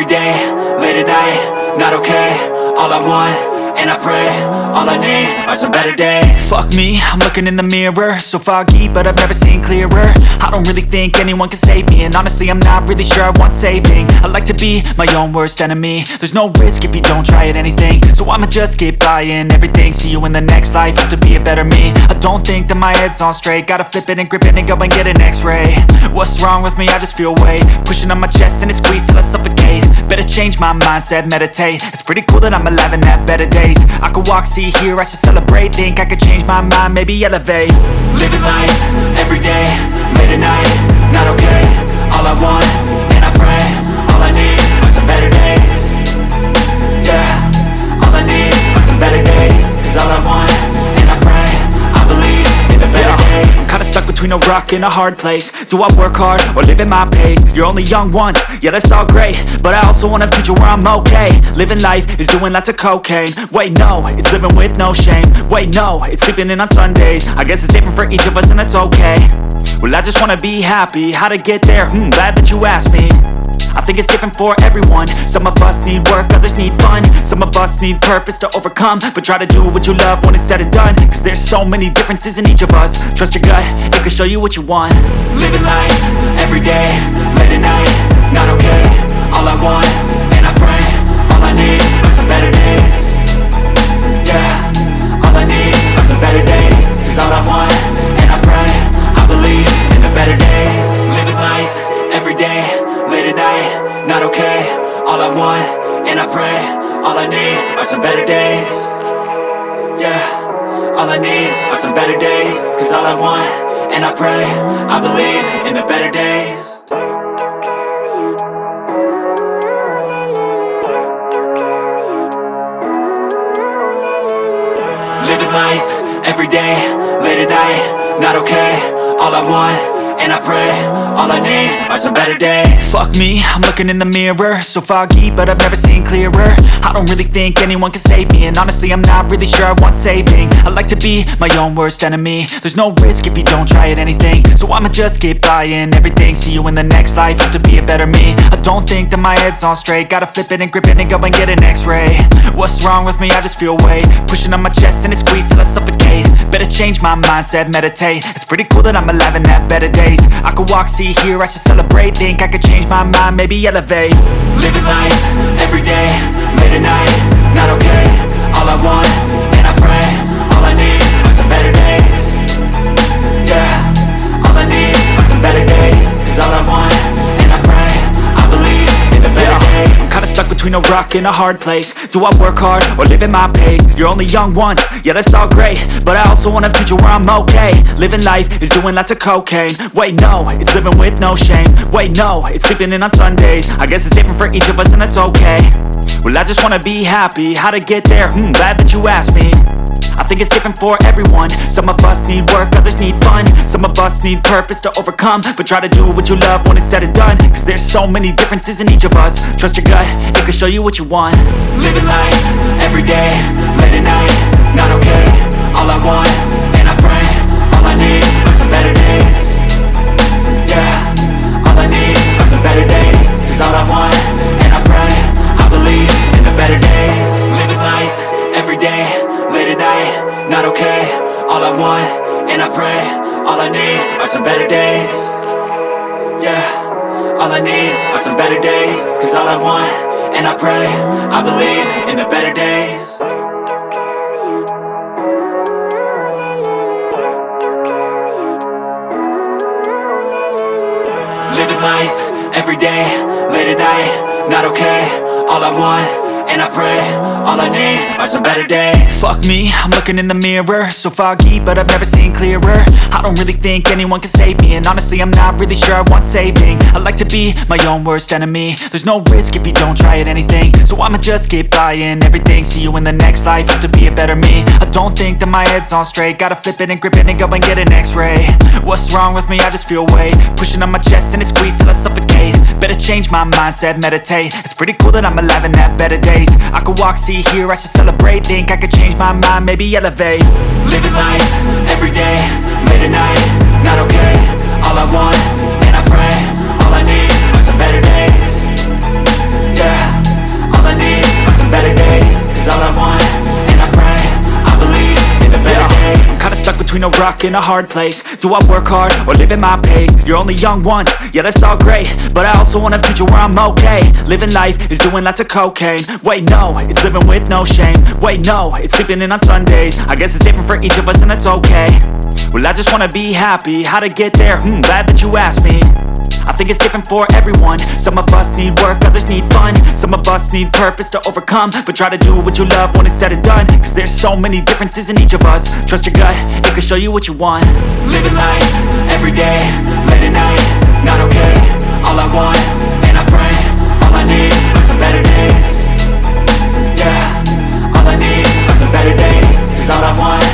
day, late at night, not okay. All I want, and I pray, all I need are some better days. Fuck me, I'm looking in the mirror, so foggy, but I've never seen clearer. I don't really think anyone can save me, and honestly I'm not really sure I want saving. I like to be my own worst enemy. There's no risk if you don't try at anything, so I'ma just keep buying everything. See you in the next life, have to be a better me. I don't think that my head's on straight, gotta flip it and grip it and go and get an x-ray. What's wrong with me? I just feel weight pushing on my chest and it squeezes till I suffocate. Better change my mindset, meditate. It's pretty cool that I'm alive and have better days. I could walk, see, hear, I should celebrate. Think I could change my mind, maybe elevate. Living life, every day, late at night, not okay. All I want, and I pray, all I need are some better days. Yeah, all I need are some better days. Cause all I want, and I pray, I believe in the better days. I'm kinda stuck between a rock and a hard place. Do I work hard or live at my pace? You're only young once, yeah that's all great, but I also want a future where I'm okay. Living life is doing lots of cocaine. Wait no, it's living with no shame. Wait no, it's sleeping in on Sundays. I guess it's different for each of us and that's okay. Well I just wanna be happy, how to get there? Glad that you asked me. I think it's different for everyone. Some of us need work, others need fun. Some of us need purpose to overcome. But try to do what you love when it's said and done. Cause there's so many differences in each of us. Trust your gut, it can show you what you want. Living life, every day, late at night, not okay. All I want, and I pray, all I need are some better days. Yeah, all I need are some better days. Cause all I want, and I pray, I believe in the better days. Living life, every day, late at night, not okay. All I want, and I pray, all I need are some better days. Yeah, all I need are some better days. Cause all I want, and I pray, I believe in the better days. Living life, every day, late at night, not okay. All I want, and I pray, all I need are some better days. Fuck me, I'm looking in the mirror, so foggy, but I've never seen clearer. I don't really think anyone can save me, and honestly I'm not really sure I want saving. I like to be my own worst enemy. There's no risk if you don't try at anything, so I'ma just keep buying everything. See you in the next life, have to be a better me. I don't think that my head's on straight, gotta flip it and grip it and go and get an x-ray. What's wrong with me? I just feel weight pushing on my chest and it squeezes till I suffocate. Better change my mindset, meditate. It's pretty cool that I'm alive and have better days. I could walk, see, hear, I should celebrate. Think I could change my mind, maybe elevate. Living life, every day, late at night, not okay. All I want, and I pray, all I need are some better days. Yeah, all I need are some better days. Cause all I want, and I pray, I believe in the better days. I'm kinda stuck between a rock and a hard place. Do I work hard or live at my pace? You're only young once, yeah that's all great, but I also want a future where I'm okay. Living life is doing lots of cocaine. Wait no, it's living with no shame. Wait no, it's sleeping in on Sundays. I guess it's different for each of us and that's okay. Well I just wanna be happy, how to get there? Glad that you asked me. I think it's different for everyone. Some of us need work, others need fun. Some of us need purpose to overcome. But try to do what you love when it's said and done. Cause there's so many differences in each of us. Trust your gut, it can show you what you want. Living life, every day, late at night, not okay. All I want, and I pray, all I need are some better days. Yeah, all I need are some better days. Cause all I want, and I pray, I believe in the better days. Living life, every day, late at night, not okay. All I want, and I pray, all I need are some better days. Yeah, all I need are some better days. Cause all I want, and I pray, I believe in the better days. Living life, every day, late at night, not okay. All I want, and I pray, all I need are some better days. Fuck me, I'm looking in the mirror, so foggy, but I've never seen clearer. I don't really think anyone can save me, and honestly I'm not really sure I want saving. I like to be my own worst enemy. There's no risk if you don't try at anything, so I'ma just keep buying everything. See you in the next life, have to be a better me. I don't think that my head's on straight, gotta flip it and grip it and go and get an x-ray. What's wrong with me? I just feel weight pushing on my chest and it squeezes till I suffocate. Better change my mindset, meditate. It's pretty cool that I'm alive and have better days. I could walk, see, hear, I should celebrate. Think I could change my mind, maybe elevate. Living life, every day, late at night, not okay. All I want, and I pray, all I need are some better days. Yeah, between a rock and a hard place. Do I work hard or live at my pace? You're only young once, yeah that's all great, but I also want a future where I'm okay. Living life is doing lots of cocaine. Wait no, it's living with no shame. Wait no, it's sleeping in on Sundays. I guess it's different for each of us and that's okay. Well I just wanna be happy, how to get there? Glad that you asked me. I think it's different for everyone. Some of us need work, others need fun. Some of us need purpose to overcome. But try to do what you love when it's said and done, cause there's so many differences in each of us. Trust your gut, it can show you what you want. Living life, everyday, late at night, not okay. All I want, and I pray, all I need are some better days. Yeah, all I need are some better days. Cause all I want